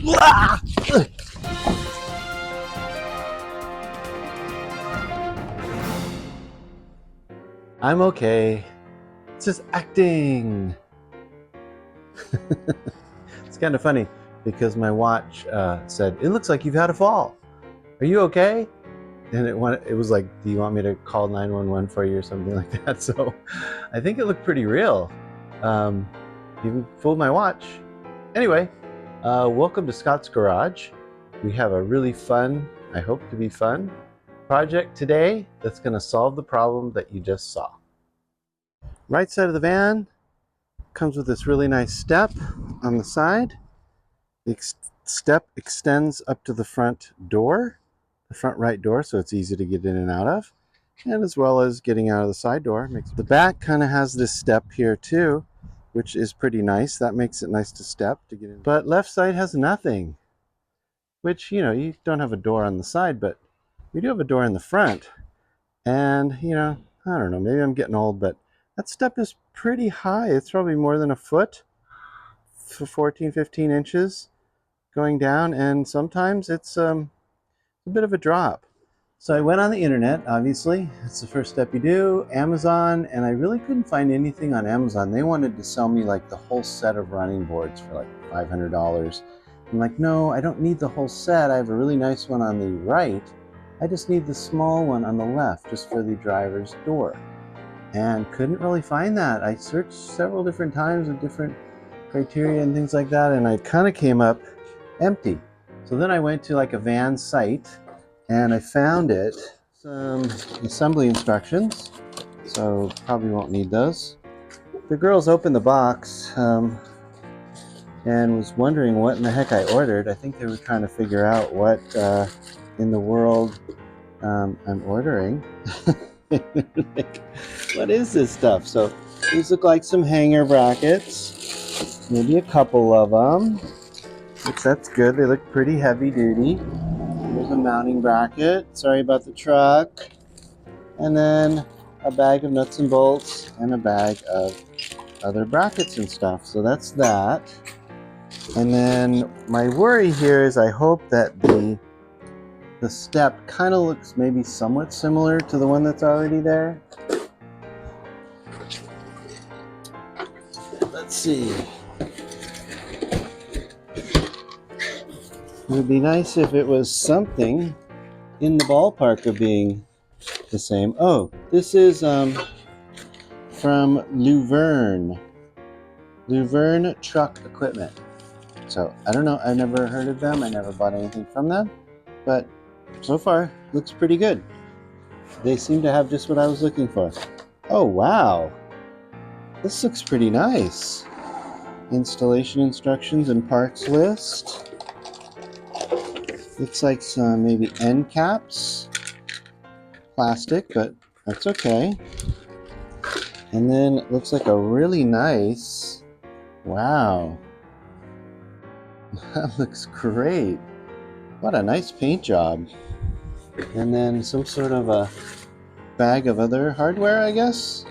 I'm okay. It's just acting. It's kind of funny because my watch said, "It looks like you've had a fall. Are you okay?" And it was like, "Do you want me to call 911 for you or something like that?" So I think it looked pretty real. Even fooled my watch. Anyway, welcome to Scott's Garage. We have a really fun, I hope to be fun, project today that's going to solve the problem that you just saw. Right side of the van comes with this really nice step on the side. The step extends up to the front door, the front right door, so it's easy to get in and out of, and as well as getting out of the side door. The back kind of has this step here too, which is pretty nice. That makes it nice to step to get in. But left side has nothing, which, you don't have a door on the side, but we do have a door in the front. And, I don't know, maybe I'm getting old, but that step is pretty high. It's probably more than a foot, 14, 15 inches going down, and sometimes it's a bit of a drop. So I went on the internet, obviously. It's the first step you do, Amazon, and I really couldn't find anything on Amazon. They wanted to sell me like the whole set of running boards for like $500. I'm like, no, I don't need the whole set. I have a really nice one on the right. I just need the small one on the left, just for the driver's door. And couldn't really find that. I searched several different times with different criteria and things like that, and I kind of came up empty. So then I went to like a van site and I found it, some assembly instructions, so probably won't need those. The girls opened the box and was wondering what in the heck I ordered. I think they were trying to figure out what in the world I'm ordering. Like, what is this stuff? So these look like some hanger brackets, maybe a couple of them, which that's good. They look pretty heavy duty. There's a mounting bracket. Sorry about the truck. And then a bag of nuts and bolts and a bag of other brackets and stuff. So that's that. And then my worry here is I hope that the step kind of looks maybe somewhat similar to the one that's already there. Let's see. It would be nice if it was something in the ballpark of being the same. Oh, this is from Luverne Truck Equipment. So I don't know, I've never heard of them. I never bought anything from them, but so far looks pretty good. They seem to have just what I was looking for. Oh wow, this looks pretty nice. Installation instructions and parts list. Looks like some maybe end caps, plastic, but that's okay. And then it looks like a really nice, wow, that looks great. What a nice paint job. And then some sort of a bag of other hardware, I guess.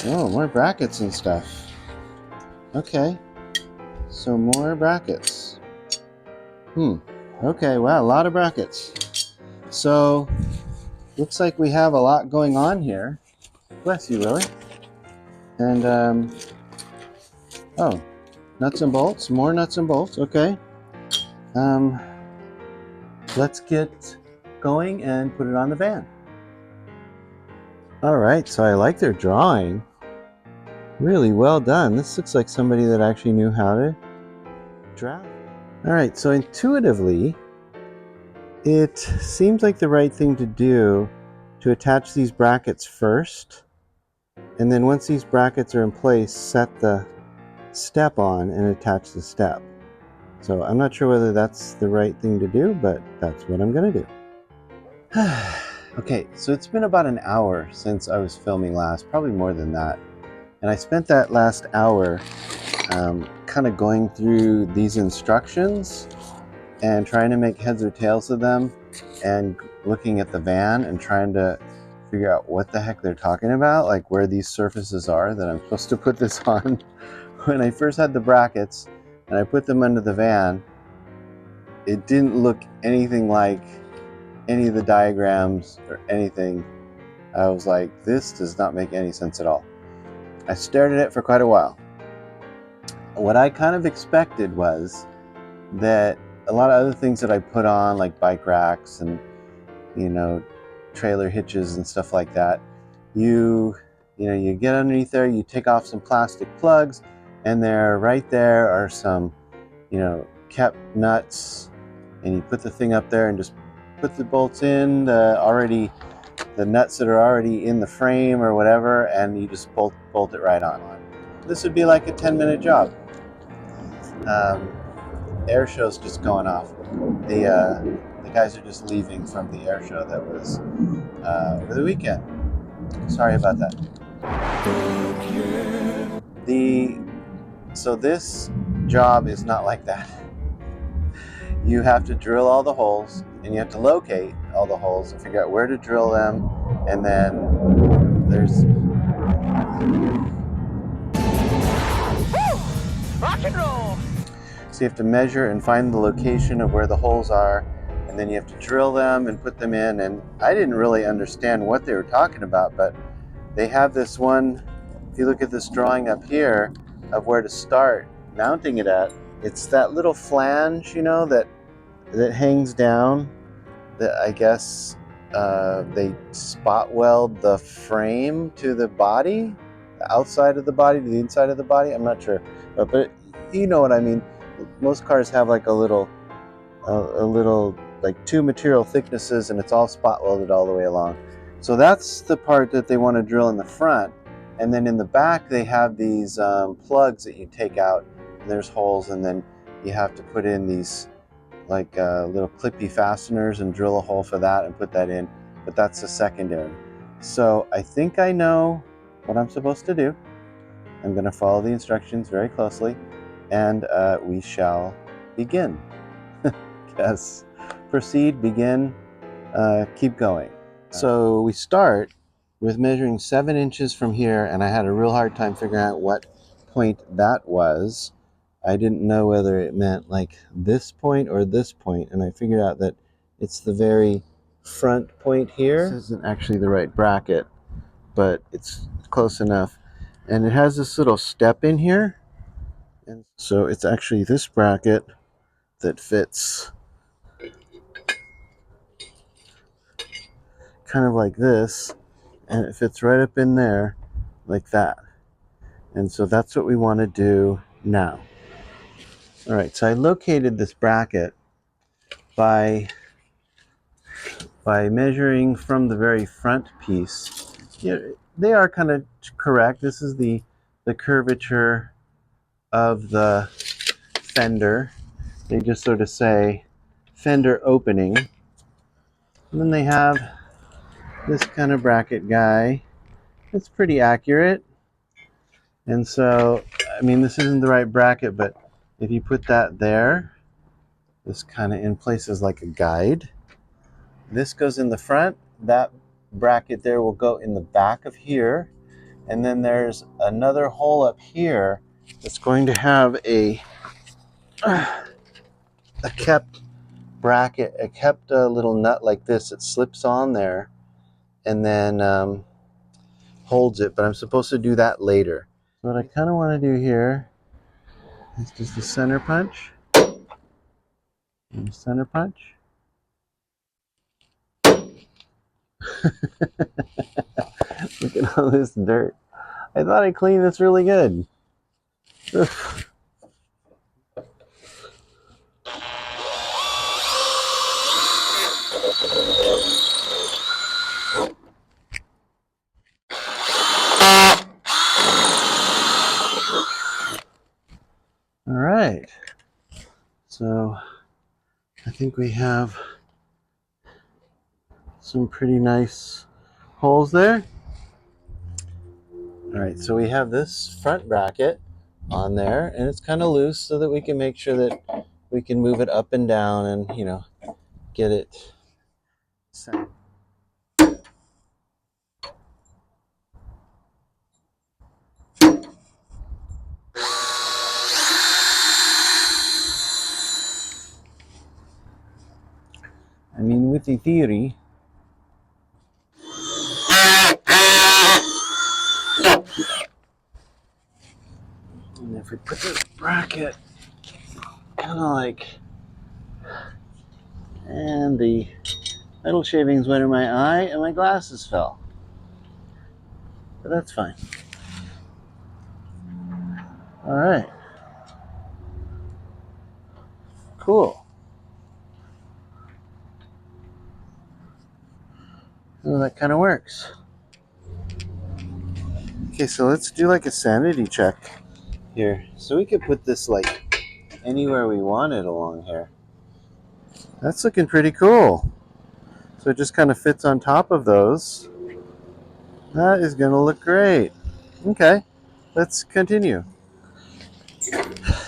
Oh, more brackets and stuff. Okay, so more brackets. Okay, wow, a lot of brackets. So looks like we have a lot going on here. Bless you, Willie. And oh, nuts and bolts, more nuts and bolts. Okay. Let's get going and put it on the van. All right, so I like their drawing. Really well done. This looks like somebody that actually knew how to draw. All right, so intuitively, it seems like the right thing to do to attach these brackets first, and then once these brackets are in place, set the step on and attach the step. So I'm not sure whether that's the right thing to do, but that's what I'm gonna do. Okay, so it's been about an hour since I was filming last, probably more than that. And I spent that last hour kind of going through these instructions and trying to make heads or tails of them, and looking at the van and trying to figure out what the heck they're talking about, like where these surfaces are that I'm supposed to put this on. When I first had the brackets and I put them under the van, it didn't look anything like any of the diagrams or anything. I was like, this does not make any sense at all. I stared at it for quite a while. What I kind of expected was that a lot of other things that I put on, like bike racks and, you know, trailer hitches and stuff like that, you get underneath there, you take off some plastic plugs, and right there are some, kept nuts, and you put the thing up there and just put the bolts in, the nuts that are already in the frame or whatever, and you just bolt it right on. This would be like a 10-minute job. Air show's just going off. The guys are just leaving from the air show that was over the weekend. Sorry about that. So this job is not like that. You have to drill all the holes, and you have to locate all the holes and figure out where to drill them, and then there's rock and roll. So you have to measure and find the location of where the holes are, and then you have to drill them and put them in. And I didn't really understand what they were talking about, but they have this one, if you look at this drawing up here of where to start mounting it at, it's that little flange, that hangs down, that I guess they spot weld the frame to the body, the outside of the body to the inside of the body. I'm not sure, but you know what I mean. Most cars have like a little like two material thicknesses, and it's all spot welded all the way along. So that's the part that they want to drill in the front, and then in the back they have these plugs that you take out, and there's holes, and then you have to put in these like little clippy fasteners and drill a hole for that and put that in, but that's the secondary. So I think I know what I'm supposed to do. I'm going to follow the instructions very closely, and we shall begin. Yes, proceed, begin, keep going. So we start with measuring 7 inches from here, and I had a real hard time figuring out what point that was. I didn't know whether it meant like this point or this point, and I figured out that it's the very front point here. This isn't actually the right bracket, but it's close enough. And it has this little step in here, and so it's actually this bracket that fits kind of like this, and it fits right up in there like that. And so that's what we want to do now. All right, so I located this bracket by measuring from the very front piece. They are kind of correct. This is the curvature of the fender. They just sort of say fender opening. And then they have this kind of bracket guy. It's pretty accurate. And so, I mean, this isn't the right bracket, but if you put that there, this kind of in place is like a guide. This goes in the front. That bracket there will go in the back of here. And then there's another hole up here that's going to have a kept bracket, a kept little nut like this that slips on there and then holds it. But I'm supposed to do that later. So what I kind of want to do here is just a center punch. And a center punch. Look at all this dirt. I thought I cleaned this really good. All right. So I think we have some pretty nice holes there. All right, so we have this front bracket on there, and it's kind of loose so that we can make sure that we can move it up and down and, get it set. with the theory. And if we put this bracket kind of like, and the metal shavings went in my eye and my glasses fell. But that's fine. All right. Cool. Well, that kind of works. Okay, so let's do like a sanity check here. So we could put this like anywhere we wanted along here. That's looking pretty cool. So it just kind of fits on top of those. That is going to look great. Okay, let's continue.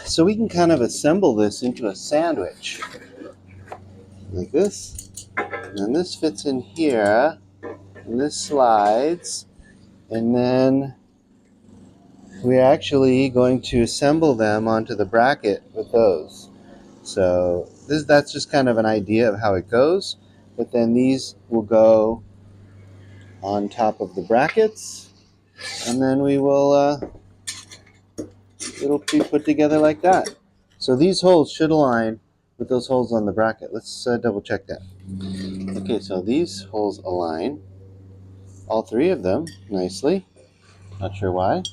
So we can kind of assemble this into a sandwich. Like this. And then this fits in here. And this slides. And then we're actually going to assemble them onto the bracket with those. So that's just kind of an idea of how it goes. But then these will go on top of the brackets. And then we will, it'll be put together like that. So these holes should align with those holes on the bracket. Let's double check that. Okay, so these holes align. All three of them nicely. Not sure why.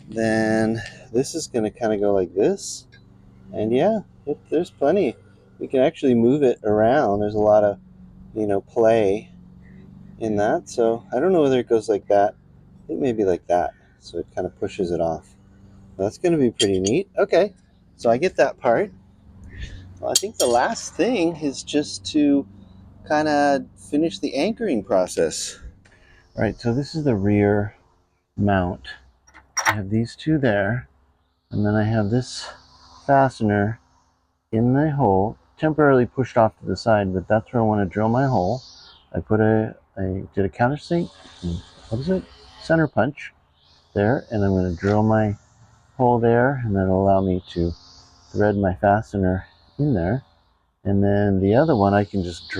Then this is going to kind of go like this. And yeah, there's plenty. We can actually move it around. There's a lot of, play in that. So I don't know whether it goes like that. I think maybe like that. So it kind of pushes it off. That's going to be pretty neat. Okay, so I get that part. Well, I think the last thing is just to kind of finish the anchoring process. All right, so this is the rear mount. I have these two there, and then I have this fastener in the hole, temporarily pushed off to the side, but that's where I want to drill my hole. I did a countersink, center punch there, and I'm going to drill my hole there, and that'll allow me to thread my fastener in there. And then the other one I can just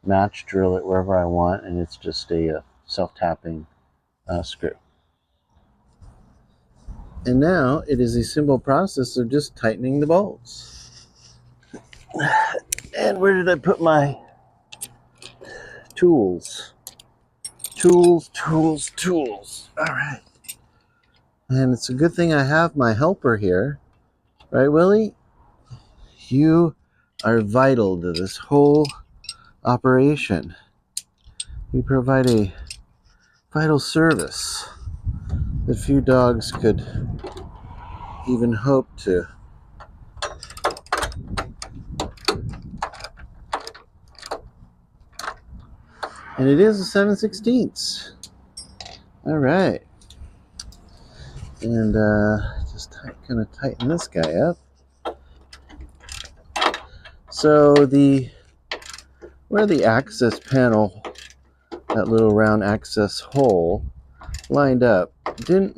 match drill it wherever I want, and it's just a self-tapping screw. And now it is a simple process of just tightening the bolts. And where did I put my tools? Tools. All right. And it's a good thing I have my helper here. Right, Willie? You are vital to this whole operation. You provide a vital service that few dogs could even hope to. And it is a 7/16. All right. And just kind of tighten this guy up. So where the access panel, that little round access hole, lined up, it didn't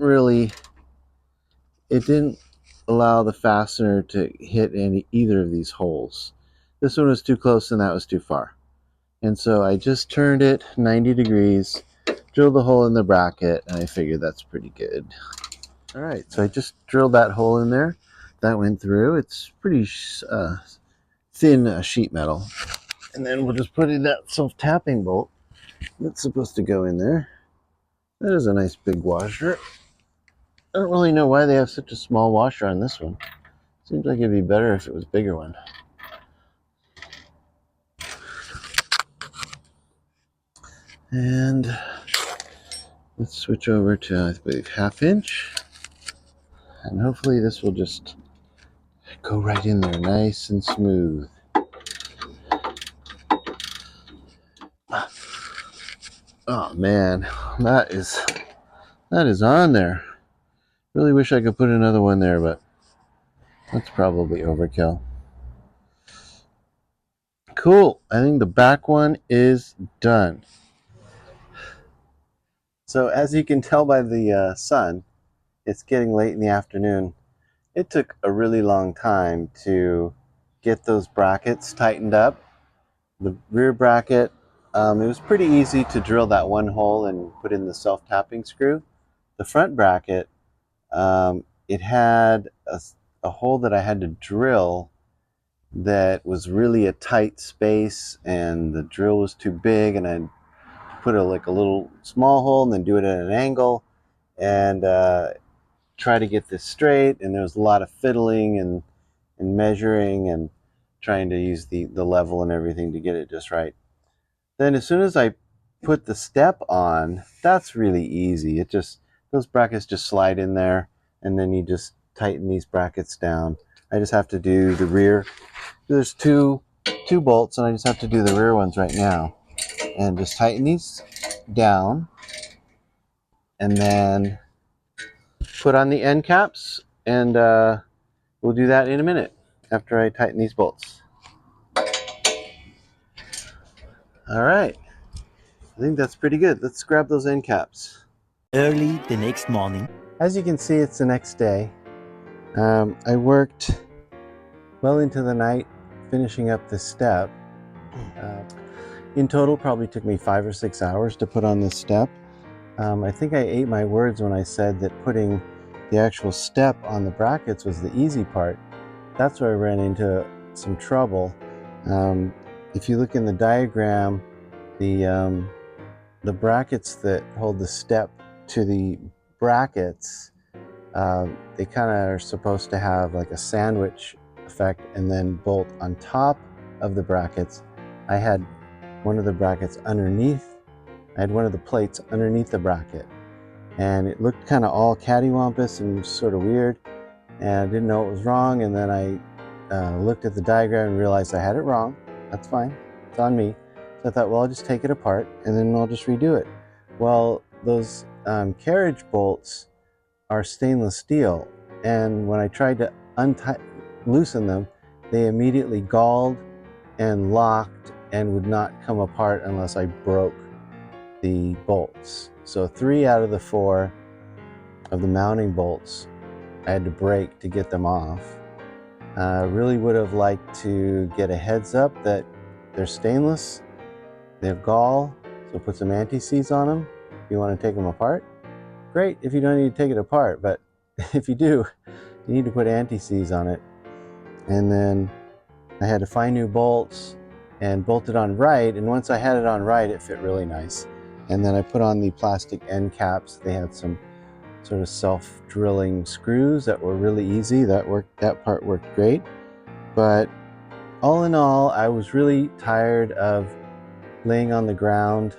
allow the fastener to hit either of these holes. This one was too close and that was too far. And so I just turned it 90 degrees, drilled the hole in the bracket, and I figured that's pretty good. All right, so I just drilled that hole in there. That went through. It's pretty thin sheet metal. And then we'll just put in that self-tapping bolt that's supposed to go in there. That is a nice big washer. I don't really know why they have such a small washer on this one. Seems like it'd be better if it was a bigger one. And let's switch over to, I believe, 1/2 inch. And hopefully this will just go right in there nice and smooth. Oh man, that is on there. Really wish I could put another one there, but that's probably overkill. Cool. I think the back one is done. So as you can tell by the sun, it's getting late in the afternoon. It took a really long time to get those brackets tightened up. The rear bracket, it was pretty easy to drill that one hole and put in the self-tapping screw. The front bracket, it had a hole that I had to drill that was really a tight space, and the drill was too big, and I put like a little small hole and then do it at an angle and try to get this straight. And there was a lot of fiddling and measuring and trying to use the level and everything to get it just right. Then as soon as I put the step on, that's really easy. It just, those brackets just slide in there, and then you just tighten these brackets down. I just have to do the rear. There's two bolts, and I just have to do the rear ones right now. And just tighten these down, and then put on the end caps, and we'll do that in a minute after I tighten these bolts. All right, I think that's pretty good. Let's grab those end caps. Early the next morning. As you can see, it's the next day. I worked well into the night finishing up this step. In total, probably took me 5 or 6 hours to put on this step. I think I ate my words when I said that putting the actual step on the brackets was the easy part. That's where I ran into some trouble. If you look in the diagram, the brackets that hold the step to the brackets, they kind of are supposed to have like a sandwich effect and then bolt on top of the brackets. I had one of the brackets underneath. I had one of the plates underneath the bracket, and it looked kind of all cattywampus and sort of weird, and I didn't know what was wrong. And then I looked at the diagram and realized I had it wrong. That's fine, it's on me. So I thought, well, I'll just take it apart and then I'll just redo it. Well, those carriage bolts are stainless steel, and when I tried to loosen them, they immediately galled and locked and would not come apart unless I broke the bolts. So 3 out of the 4 of the mounting bolts I had to break to get them off. I really would have liked to get a heads up that they're stainless, they have gall, so put some anti-seize on them if you want to take them apart. Great if you don't need to take it apart, but if you do, you need to put anti-seize on it. And then I had to find new bolts and bolt it on right, and once I had it on right, it fit really nice. And then I put on the plastic end caps. They had some sort of self-drilling screws that were really easy. That part worked great. But all in all, I was really tired of laying on the ground,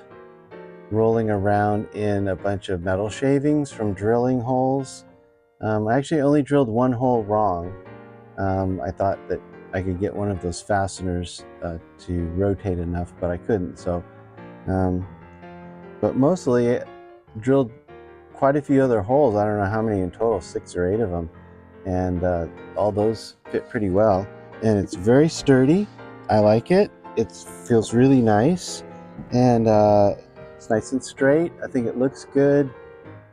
rolling around in a bunch of metal shavings from drilling holes. I actually only drilled one hole wrong. I thought that I could get one of those fasteners to rotate enough, but I couldn't. So, but mostly drilled quite a few other holes. I don't know how many in total, 6 or 8 of them. And all those fit pretty well. And it's very sturdy. I like it. It feels really nice. And it's nice and straight. I think it looks good,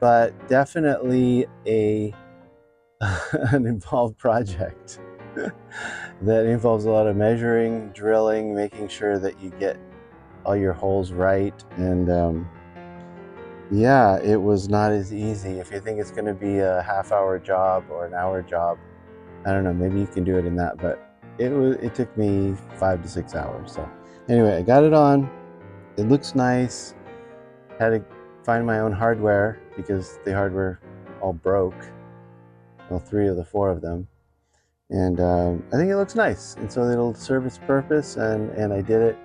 but definitely an involved project that involves a lot of measuring, drilling, making sure that you get all your holes right. And yeah, it was not as easy. If you think it's going to be a half-hour job or an hour job, I don't know, maybe you can do it in that, but it took me 5 to 6 hours. So anyway, I got it on. It looks nice. Had to find my own hardware because the hardware all broke. Well, 3 of the 4 of them. And I think it looks nice, and so it'll serve its purpose, and I did it.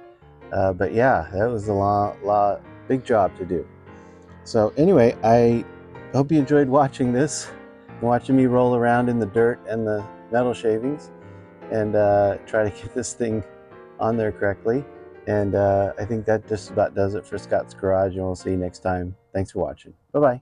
But yeah, that was a big job to do. So anyway, I hope you enjoyed watching this, watching me roll around in the dirt and the metal shavings, and try to get this thing on there correctly. And I think that just about does it for Scott's Garage, and we'll see you next time. Thanks for watching. Bye-bye.